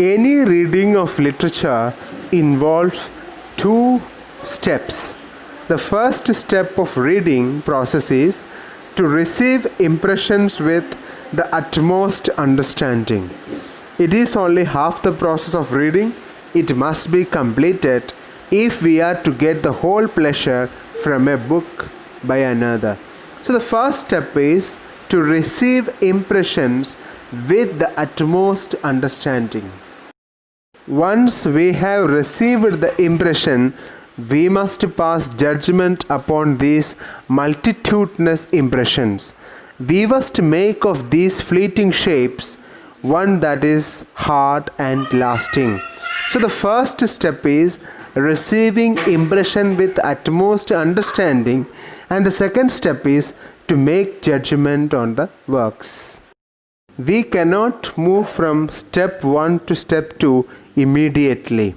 Any reading of literature involves two steps. The first step of reading process is to receive impressions with the utmost understanding. It is only half the process of reading. It must be completed if we are to get the whole pleasure from a book by another. So the first step is to receive impressions with the utmost understanding. Once we have received the impression, we must pass judgment upon these multitudinous impressions. We must make of these fleeting shapes one that is hard and lasting. So the first step is receiving impression with utmost understanding, and the second step is to make judgment on the works. We cannot move from step 1 to step 2 immediately,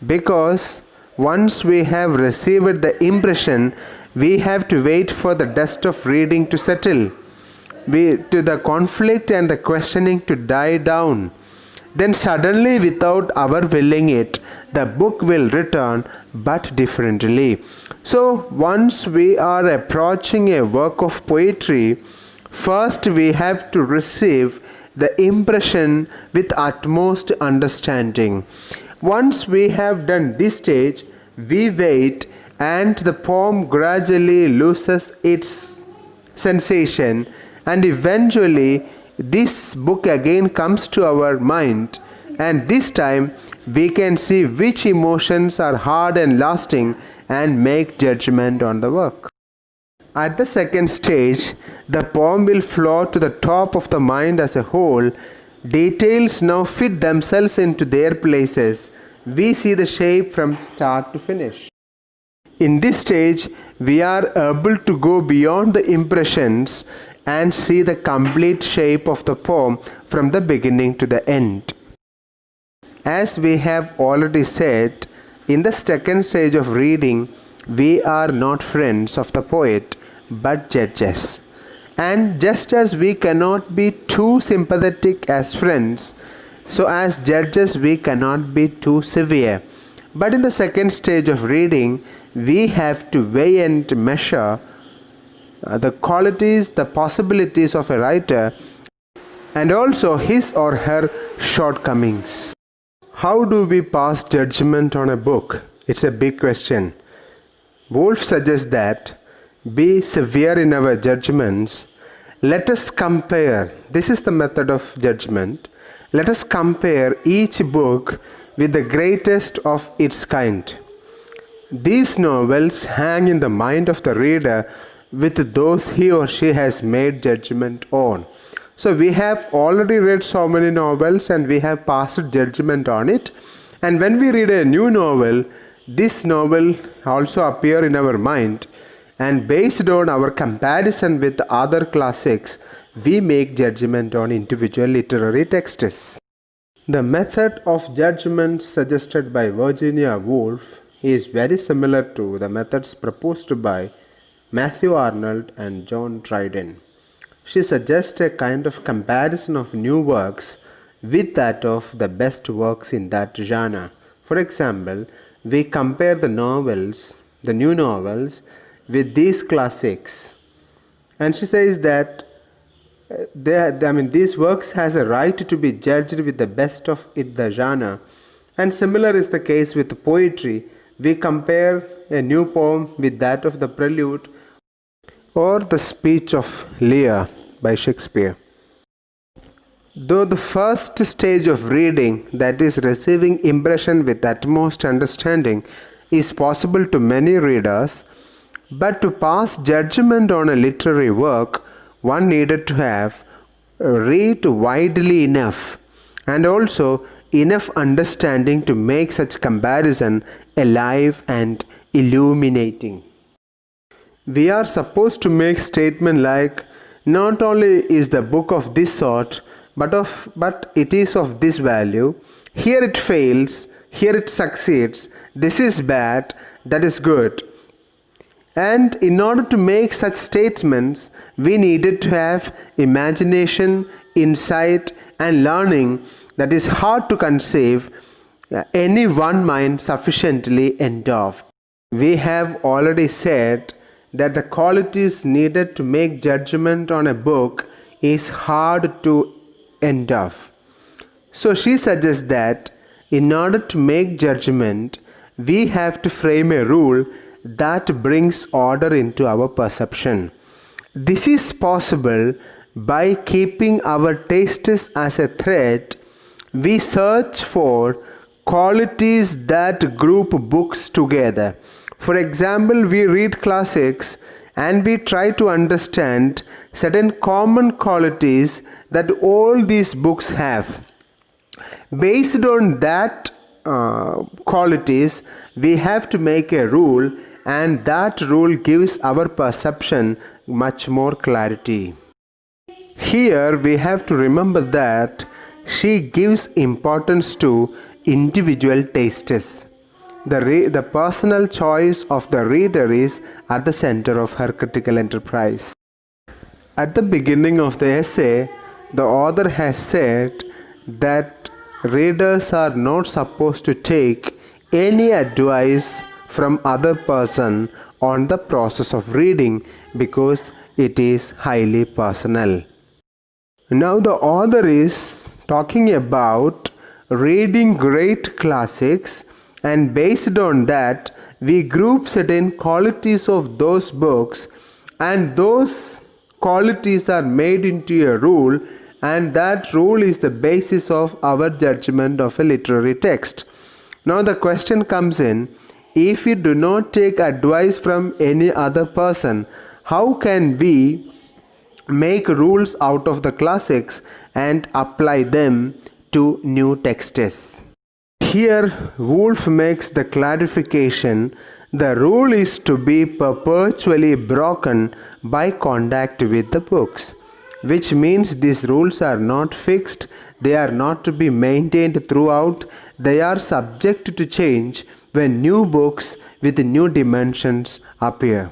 because once we have received the impression, we have to wait for the dust of reading to settle, to the conflict and the questioning to die down. Then suddenly, without our willing it, the book will return, but differently. So once we are approaching a work of poetry, first we have to receive the impression with utmost understanding. Once we have done this stage, we wait, and the poem gradually loses its sensation, and eventually this book again comes to our mind, and this time we can see which emotions are hard and lasting and make judgment on the work. At the second stage, the poem will flow to the top of the mind as a whole. Details now fit themselves into their places. We see the shape from start to finish. In this stage, we are able to go beyond the impressions and see the complete shape of the poem from the beginning to the end. As we have already said, in the second stage of reading, we are not friends of the poet, but judges. And just as we cannot be too sympathetic as friends, so as judges we cannot be too severe. But in the second stage of reading, we have to weigh and measure the qualities, the possibilities of a writer, and also his or her shortcomings. How do we pass judgment on a book? It's a big question. Woolf suggests that be severe in our judgments. Let us compare. This is the method of judgment. Let us compare each book with the greatest of its kind. These novels hang in the mind of the reader with those he or she has made judgment on. So we have already read so many novels and we have passed judgment on it. And when we read a new novel, this novel also appears in our mind. And based on our comparison with other classics, we make judgment on individual literary texts. The method of judgment suggested by Virginia Woolf is very similar to the methods proposed by Matthew Arnold and John Dryden. She suggests a kind of comparison of new works with that of the best works in that genre. For example, we compare the new novels, with these classics. And she says that these works has a right to be judged with the best of the genre. And similar is the case with poetry. We compare a new poem with that of the Prelude or the Speech of Lear by Shakespeare. Though the first stage of reading, that is receiving impression with utmost understanding, is possible to many readers, but to pass judgment on a literary work, one needed to have read widely enough and also enough understanding to make such comparison alive and illuminating. We are supposed to make statement like, not only is the book of this sort, but it is of this value. Here it fails, here it succeeds, this is bad, that is good. And in order to make such statements, we needed to have imagination, insight, and learning that is hard to conceive any one mind sufficiently endowed. We have already said that the qualities needed to make judgment on a book is hard to endow. So she suggests that in order to make judgment, we have to frame a rule that brings order into our perception. This is possible by keeping our tastes as a thread. We search for qualities that group books together. For example, we read classics and we try to understand certain common qualities that all these books have. Based on that qualities, we have to make a rule, and that rule gives our perception much more clarity. Here we have to remember that she gives importance to individual tastes. The personal choice of the reader is at the center of her critical enterprise. At the beginning of the essay, the author has said that readers are not supposed to take any advice from other person on the process of reading because it is highly personal. Now the author is talking about reading great classics, and based on that we group certain qualities of those books, and those qualities are made into a rule, and that rule is the basis of our judgment of a literary text. Now the question comes in, if we do not take advice from any other person, how can we make rules out of the classics and apply them to new texts? Here Woolf makes the clarification, the rule is to be perpetually broken by contact with the books, which means these rules are not fixed, they are not to be maintained throughout, they are subject to change when new books with new dimensions appear.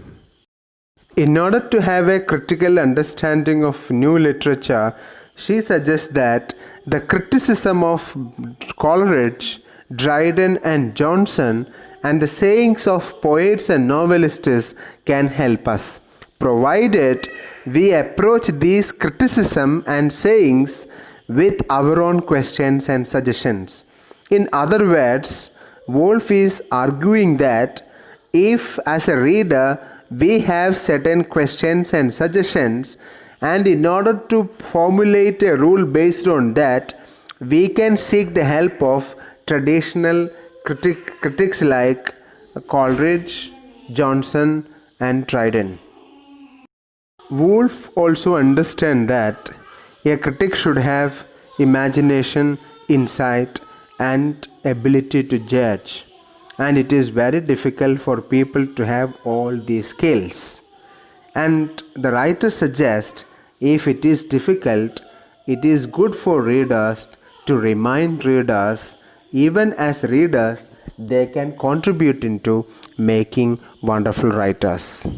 In order to have a critical understanding of new literature, she suggests that the criticism of Coleridge, Dryden and Johnson and the sayings of poets and novelists can help us, provided we approach these criticism and sayings with our own questions and suggestions. In other words, Woolf is arguing that if as a reader we have certain questions and suggestions, and in order to formulate a rule based on that, we can seek the help of traditional critics like Coleridge, Johnson and Dryden. Woolf also understands that a critic should have imagination, insight and ability to judge, and it is very difficult for people to have all these skills. And the writer suggests, if it is difficult, it is good for readers to remind readers, even as readers they can contribute into making wonderful writers.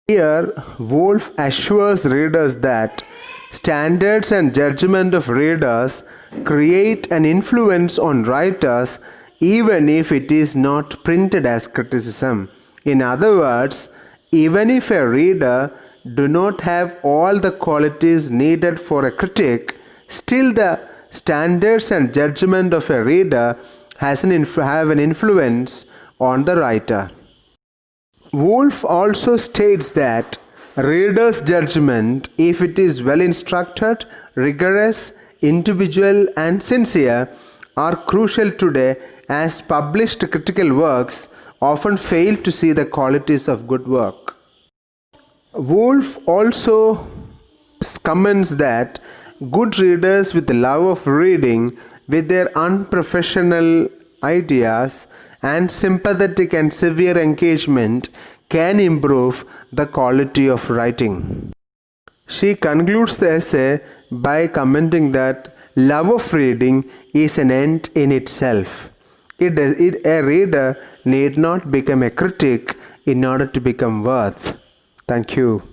Here Woolf assures readers that standards and judgment of readers create an influence on writers even if it is not printed as criticism. In other words, even if a reader do not have all the qualities needed for a critic, still the standards and judgment of a reader have an influence on the writer. Woolf also states that reader's judgment, if it is well instructed, rigorous, individual and sincere, are crucial today, as published critical works often fail to see the qualities of good work. Woolf also comments that good readers with the love of reading, with their unprofessional ideas and sympathetic and severe engagement, can improve the quality of writing. She concludes the essay by commenting that love of reading is an end in itself. A reader need not become a critic in order to become worth. Thank you.